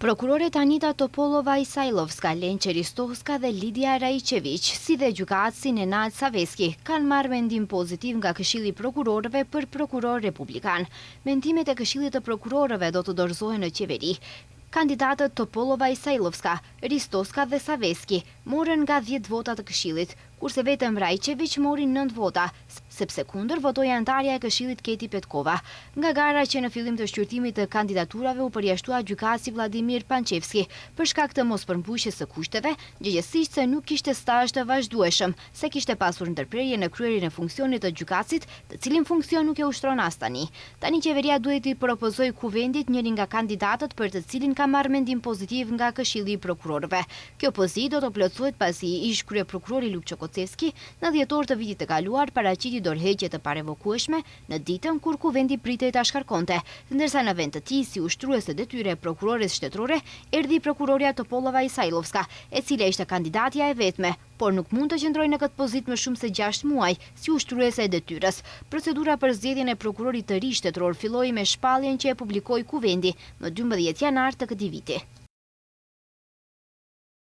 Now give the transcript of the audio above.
Prokuroret Anita Topolova-Isailovska, Lenqe Ristovska dhe Lidia Raiqević, si dhe gjykatësi Nenad Saveski, kanë marrë mendim pozitiv nga Këshilli i Prokurorëve për prokuror republikan. Mendimet e Këshillit të Prokurorëve do të dorëzohen në qeveri. Kandidatët Topolova-Isailovska, Ristovska dhe Saveski morën nga 10 vota të Këshillit, kurse vetëm Raiqević mori 9 vota, sepse kundër votoi antarja e Këshillit Keti Petkova. Nga gara që në fillim të shqyrtimit të kandidaturave u përjashtua gjykatësi Vladimir Pančevski për shkak të mospërmbushjes së kushteve, gjëgjësisht se nuk kishte stazh të vazhdueshëm, se kishte pasur ndërprerje në kryerjen e funksionit të gjykatësit, të cilin funksion nuk e ushtron as tani. Tani qeveria duhet i propozojë kuvendit njërin nga kandidatët për të cilin ka marrë mendim pozitiv nga Këshilli i Prokurorëve. Kjo pozitë do të plotësohet pasi ish kryeprokurori Luk Çokocevski në dhjetor të vitit të kaluar paraqiti dorëheqje të parevokueshme në ditën kur kuvendi pritej ta shkarkonte, ndërsa në vend të tij si ushtruese detyre e prokurores shtetërore erdhi prokuroria Topolova-Isailovska, e cila ishte kandidatja e vetme, por nuk mund të qëndrojë në këtë pozitë më shumë se 6 muaj si ushtruese e detyrës. Procedura për zgjedhjen e prokurorit të ri shtetëror filloi me shpalljen që e publikoi kuvendi më 12 janar të këtij viti.